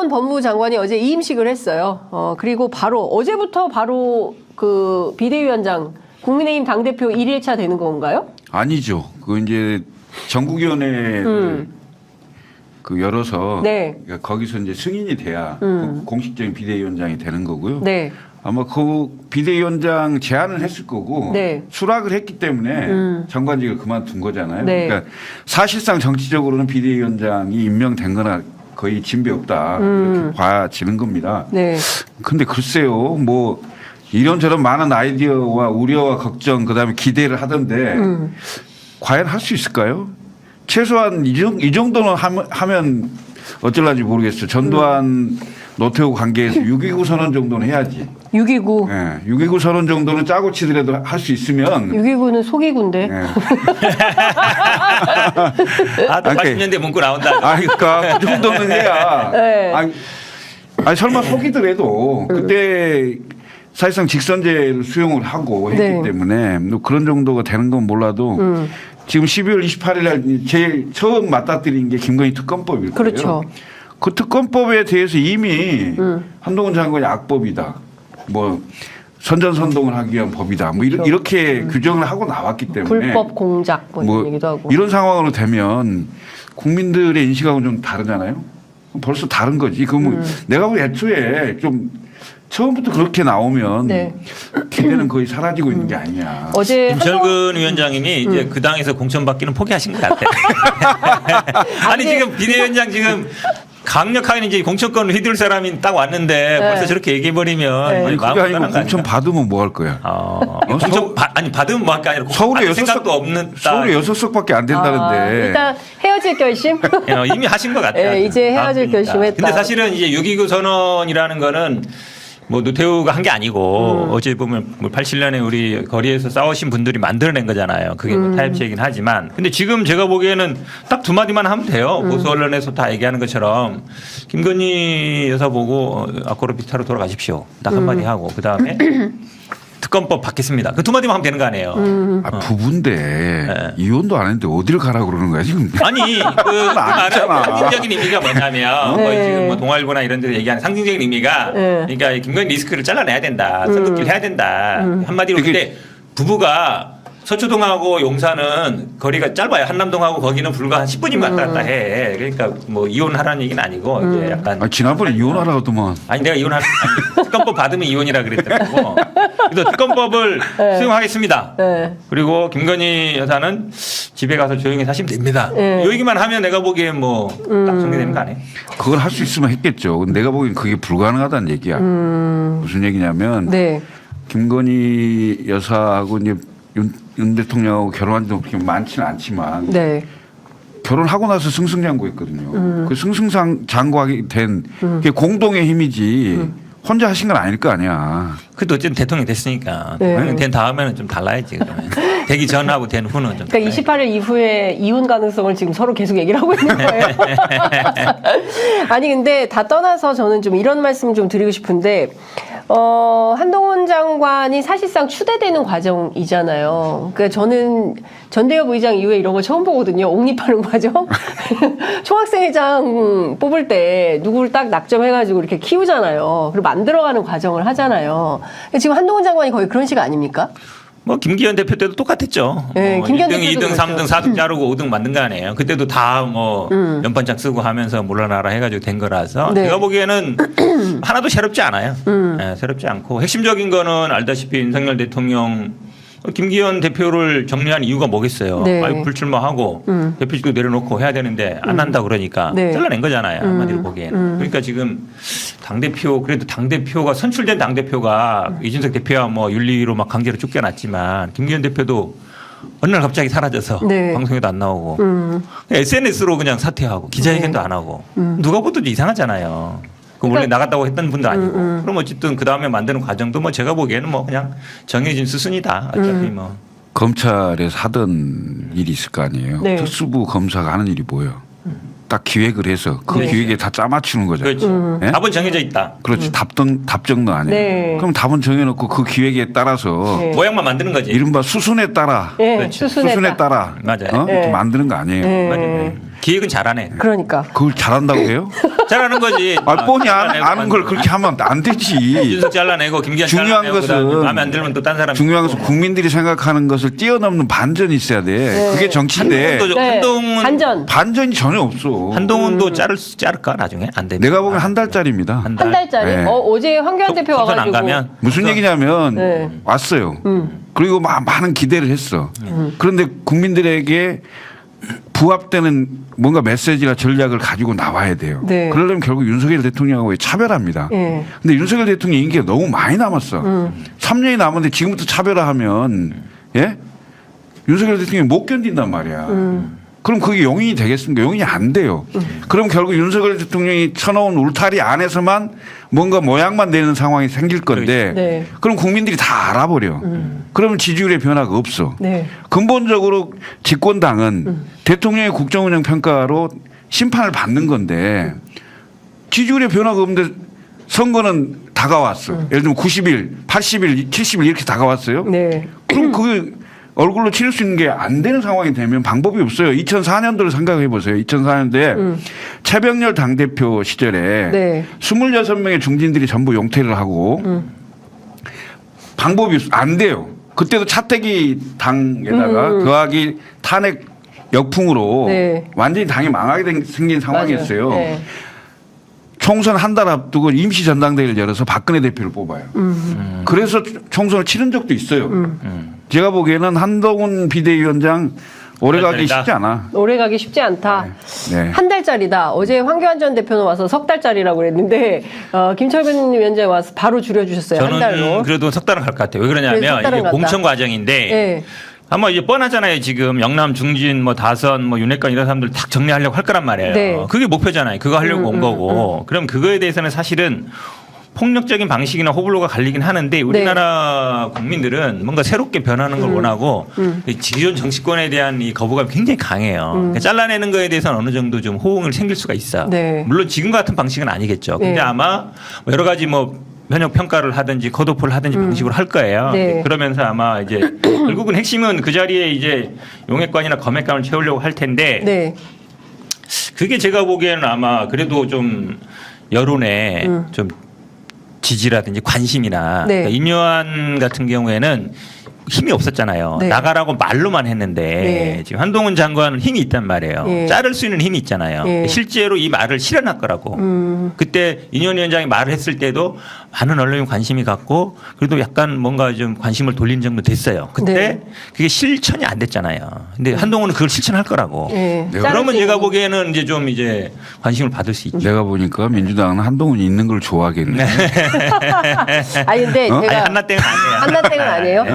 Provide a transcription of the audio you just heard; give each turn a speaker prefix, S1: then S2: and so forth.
S1: 박지원 법무부 장관이 어제 이임식을 했어요. 그리고 어제부터 바로 그 비대위원장 국민의힘 당대표 1일차 되는 건가요?
S2: 아니죠. 그 이제 전국위원회를 그 열어서
S1: 네.
S2: 거기서 이제 승인이 돼야 공식적인 비대위원장이 되는 거고요.
S1: 네.
S2: 아마 그 비대위원장 제안을 했을 거고
S1: 네.
S2: 수락을 했기 때문에 장관직을 그만둔 거잖아요.
S1: 네.
S2: 그러니까 사실상 정치적으로는 비대위원장이 임명된 거나 거의 진배 없다 이렇게 봐지는 겁니다.
S1: 네.
S2: 근데 글쎄요, 뭐 이런저런 많은 아이디어와 우려와 걱정 그다음에 기대를 하던데 과연 할 수 있을까요? 최소한 이 정도는 하면 어쩔란지 모르겠어요. 전두환 노태우 관계에서 6.29 선언 정도는 해야지.
S1: 6.29.
S2: 네, 6.29 선언 정도는 짜고 치더라도 할 수 있으면.
S1: 6.29는 속이군데.
S2: 네.
S3: 아, 또 80년대 문구 나온다.
S2: 그러니까 그 정도는 해야.
S1: 네.
S2: 아니 설마 속이더라도 그때 사실상 직선제를 수용을 하고 했기
S1: 네.
S2: 때문에 그런 정도가 되는 건 몰라도 지금 12월 28일 날 제일 처음 맞닥뜨린 게 김건희 특검법일 거예요.
S1: 그렇죠.
S2: 그 특검법에 대해서 이미 한동훈 장관이 악법이다. 뭐 선전선동을 하기 위한 법이다. 뭐
S1: 그렇죠.
S2: 이렇게 규정을 하고 나왔기 때문에
S1: 불법 공작 뭐 이런 얘기도 하고.
S2: 이런 상황으로 되면 국민들의 인식하고는 좀 다르잖아요. 벌써 다른 거지. 그러면 내가 보기 애초에 좀 처음부터 그렇게 나오면
S1: 네.
S2: 기대는 거의 사라지고 있는 게 아니냐.
S1: 어제
S3: 김철근 위원장님이 이제 그 당에서 공천받기는 포기하신 것 같아요. 아니 지금 비대위원장 지금 강력하게 이제 공천권을 휘둘 사람이 딱 왔는데 벌써 저렇게 얘기해버리면
S1: 네.
S2: 아니 그게 아니고 공천 받으면 뭐 할 거야.
S3: 공천 아니 받으면 뭐 할 게 아니라
S2: 서울에
S3: 생각도 없는
S2: 서울에 6석밖에 안 된다는데.
S1: 일단 헤어질 결심?
S3: 이미 하신 것 같아요.
S1: 네, 이제 헤어질 결심했다.
S3: 근데 사실은 이제 6.29 선언이라는 거는 뭐 노태우가 한 게 아니고 어제 보면 뭐 87년에 우리 거리에서 싸우신 분들이 만들어낸 거잖아요. 그게 뭐 타협책이긴 하지만 근데 지금 제가 보기에는 딱 두 마디만 하면 돼요. 보수 언론에서 다 얘기하는 것처럼 김건희 여사 보고 아코르비타로 돌아가십시오. 딱 한마디 하고 그다음에 특검법 받겠습니다. 그 두 마디만 하면 되는 거 아니에요.
S2: 부부인데
S3: 네.
S2: 이혼도 안 했는데 어디를 가라고 그러는 거야 지금.
S3: 아니 그
S2: 아니잖아.
S3: 상징적인 의미가 뭐냐면 뭐 지금 뭐 동아일보나 이런 데서 얘기하는 상징적인 의미가 그러니까 김건희 리스크를 잘라내야 된다. 선긋기를 해야 된다. 한마디로 근데 부부가 서초동하고 용산은 거리가 짧아요. 한남동하고 거기는 불과 한 10분이면 왔다 갔다 해. 그러니까 뭐 이혼하라는 얘기는 아니고 이제 약간
S2: 지난번에 이혼하라고 하더만.
S3: 아니 내가 특검법 받으면 이혼이라 그랬더라고. 그래서 특검법을 수용하겠습니다.
S1: 네.
S3: 그리고 김건희 여사는 집에 가서 조용히 사시면 됩니다. 이 얘기만 하면 내가 보기엔 뭐 딱 정리되는 거 아니에요?
S2: 그걸 할 수 있으면 했겠죠. 내가 보기엔 그게 불가능하다는 얘기야. 무슨 얘기냐면
S1: 네.
S2: 김건희 여사하고 이제 윤 대통령하고 결혼한 지 그렇게 많지는 않지만
S1: 네.
S2: 결혼하고 나서 승승장구했거든요. 그 승승장구하게 된 그게 공동의 힘이지 혼자 하신 건 아닐 거 아니야.
S3: 그래도 어쨌든 대통령이 됐으니까.
S1: 네.
S3: 대통령이 된 다음에는 좀 달라야지. 그러면. 되기 전하고 된 후는 좀.
S1: 그러니까 28일 이후에 이혼 가능성을 지금 서로 계속 얘기를 하고 있는 거예요. 아니 근데 다 떠나서 저는 좀 이런 말씀 좀 드리고 싶은데 한동훈 장관이 사실상 추대되는 과정이잖아요. 그러니까 저는 전대협 의장 이후에 이런 거 처음 보거든요. 옹립하는 과정. 총학생회장 뽑을 때 누구를 딱 낙점해가지고 이렇게 키우잖아요. 그리고 만들어가는 과정을 하잖아요. 지금 한동훈 장관이 거의 그런 식 아닙니까?
S3: 뭐 김기현 대표 때도 똑같았죠.
S1: 네, 김기현
S3: 1등,
S1: 대표도
S3: 2등,
S1: 그렇죠.
S3: 3등, 4등 자르고 5등 만든 거 아니에요. 그때도 다 뭐 연판장 쓰고 하면서 물러나라 해가지고 된 거라서
S1: 네.
S3: 제가 보기에는 하나도 새롭지 않아요. 네, 새롭지 않고 핵심적인 거는 알다시피 윤석열 대통령 김기현 대표를 정리한 이유가 뭐겠어요.
S1: 네.
S3: 아유 불출마하고 대표직도 내려놓고 해야 되는데 안 한다 그러니까
S1: 네.
S3: 잘라낸 거잖아요. 한마디로 보기에는. 그러니까 지금 당대표 그래도 당대표가 선출된 당대표가 이준석 대표와 뭐 윤리로 막 강제로 쫓겨났지만 김기현 대표도 어느 날 갑자기 사라져서
S1: 네.
S3: 방송에도 안 나오고 SNS로 그냥 사퇴하고 기자회견도 안 하고 누가 봐도 이상하잖아요. 그 원래 나갔다고 했던 분도 아니고. 그럼 어쨌든 그 다음에 만드는 과정도 뭐 제가 보기에는 뭐 그냥 정해진 수순이다. 어차피 뭐.
S2: 검찰에서 하던 일이 있을 거 아니에요.
S1: 네.
S2: 특수부 검사가 하는 일이 뭐예요? 딱 기획을 해서 그
S1: 네.
S2: 기획에 다 짜맞추는 거잖아요.
S3: 그렇죠.
S2: 예?
S3: 답은 정해져 있다.
S2: 그렇지. 답정도 아니에요.
S1: 네.
S2: 그럼 답은 정해놓고 그 기획에 따라서
S1: 네.
S3: 모양만 만드는 거지.
S2: 이른바 수순에 따라
S1: 네,
S3: 그렇죠.
S1: 수순에
S2: 따라
S3: 맞아요.
S2: 이렇게
S1: 네.
S2: 만드는 거 아니에요.
S1: 네.
S3: 맞아요. 기획은 잘하네.
S1: 그러니까.
S2: 그걸 잘한다고 해요?
S3: 잘하는 거지.
S2: 뻔히 아는 걸 그렇게 하면 안 되지.
S3: 윤석 잘라내고 김기현
S2: 중요한
S3: 잘라내고
S2: 것은
S3: 그다음에 마음에 안 들면 또 딴 사람.
S2: 중요한 것은 국민들이 생각하는 것을 뛰어넘는 반전이 있어야 돼. 그게 정치인데
S3: 한동훈도
S2: 반전이 전혀 없어.
S3: 한동훈도 자를까 나중에 안 되면.
S2: 내가 보기엔 한 달짜리입니다.
S3: 한
S1: 한 달짜리?
S2: 네.
S1: 어제 황교안 대표
S3: 총선 안
S1: 와가지고.
S3: 가면
S2: 무슨 얘기냐면
S1: 네.
S2: 왔어요. 그리고 많은 기대를 했어. 그런데 국민들에게 부합되는 뭔가 메시지나 전략을 가지고 나와야 돼요.
S1: 네.
S2: 그러려면 결국 윤석열 대통령하고 차별합니다.
S1: 네.
S2: 근데 윤석열 대통령 인기가 너무 많이 남았어. 3년이 남았는데 지금부터 차별화하면 예? 윤석열 대통령이 못 견딘단 말이야. 그럼 그게 용인이 되겠습니까? 용인이 안 돼요. 그럼 결국 윤석열 대통령이 쳐놓은 울타리 안에서만 뭔가 모양만 내는 상황이 생길 건데
S1: 네.
S2: 그럼 국민들이 다 알아버려. 그러면 지지율의 변화가 없어.
S1: 네.
S2: 근본적으로 집권당은 대통령의 국정운영 평가로 심판을 받는 건데 지지율의 변화가 없는데 선거는 다가왔어. 예를 들면 90일, 80일, 70일 이렇게 다가왔어요.
S1: 네.
S2: 그럼 그게 얼굴로 치를 수 있는 게 안 되는 상황이 되면 방법이 없어요. 2004년도를 생각해 보세요. 2004년도에 최병렬 당대표 시절에
S1: 네.
S2: 26명의 중진들이 전부 용퇴를 하고 방법이 안 돼요. 그때도 차태기 당에다가 더하기 탄핵 역풍으로
S1: 네.
S2: 완전히 당이 망하게 생긴 상황이었어요.
S1: 맞아요. 네.
S2: 총선 한 달 앞두고 임시 전당대회를 열어서 박근혜 대표를 뽑아요. 그래서 총선을 치른 적도 있어요. 제가 보기에는 한동훈 비대위원장 오래가기 쉽지 않아.
S1: 오래가기 쉽지 않다.
S2: 네.
S1: 한 달짜리다. 어제 황교안 전 대표는 와서 석 달짜리라고 그랬는데 김철근 위원장 와서 바로 줄여주셨어요. 한 달로.
S3: 저는 그래도 석 달은 갈 것 같아요. 왜
S1: 그래, 석
S3: 그러냐면
S1: 달은
S3: 이게
S1: 갔다.
S3: 공천 과정인데
S1: 네.
S3: 아마 이제 뻔하잖아요. 지금 영남 중진 뭐 다선 뭐 윤핵관 이런 사람들 딱 정리하려고 할 거란 말이에요.
S1: 네.
S3: 그게 목표잖아요. 그거 하려고 온 거고. 그럼 그거에 대해서는 사실은 폭력적인 방식이나 호불호가 갈리긴 하는데 우리나라 국민들은 뭔가 새롭게 변하는 걸 원하고 이 기존 정치권에 대한 이 거부감이 굉장히 강해요. 그러니까 잘라내는 거에 대해서는 어느 정도 좀 호응을 생길 수가 있어.
S1: 네.
S3: 물론 지금 같은 방식은 아니겠죠. 근데
S1: 네.
S3: 아마 여러 가지 뭐 현역 평가를 하든지 컷오프를 하든지 방식으로 할 거예요.
S1: 네.
S3: 그러면서 아마 이제 결국은 핵심은 그 자리에 이제 용액관이나 검액관을 채우려고 할 텐데
S1: 네.
S3: 그게 제가 보기에는 아마 그래도 좀 여론에 좀 지지라든지 관심이나
S1: 네.
S3: 그러니까 임요한 같은 경우에는 힘이 없었잖아요.
S1: 네.
S3: 나가라고 말로만 했는데
S1: 네.
S3: 지금 한동훈 장관은 힘이 있단 말이에요.
S1: 네.
S3: 자를 수 있는 힘이 있잖아요.
S1: 네.
S3: 실제로 이 말을 실현할 거라고. 그때 인현 위원장이 말을 했을 때도 많은 언론이 관심이 갖고 그래도 약간 뭔가 좀 관심을 돌린 정도 됐어요. 그때
S1: 네.
S3: 그게 실천이 안 됐잖아요. 근데 한동훈은 그걸 실천할 거라고.
S1: 네.
S3: 그러면
S1: 자를
S3: 제가
S1: 수
S3: 보기에는 이제 좀 이제 관심을 받을 수 있죠.
S2: 내가 보니까 민주당은 한동훈이 있는 걸 좋아하겠네.
S1: 아니 근데
S2: 어?
S1: 제가
S3: 아니 한나땡은 아니에요.
S1: 한나땡은 아니에요.
S3: 네.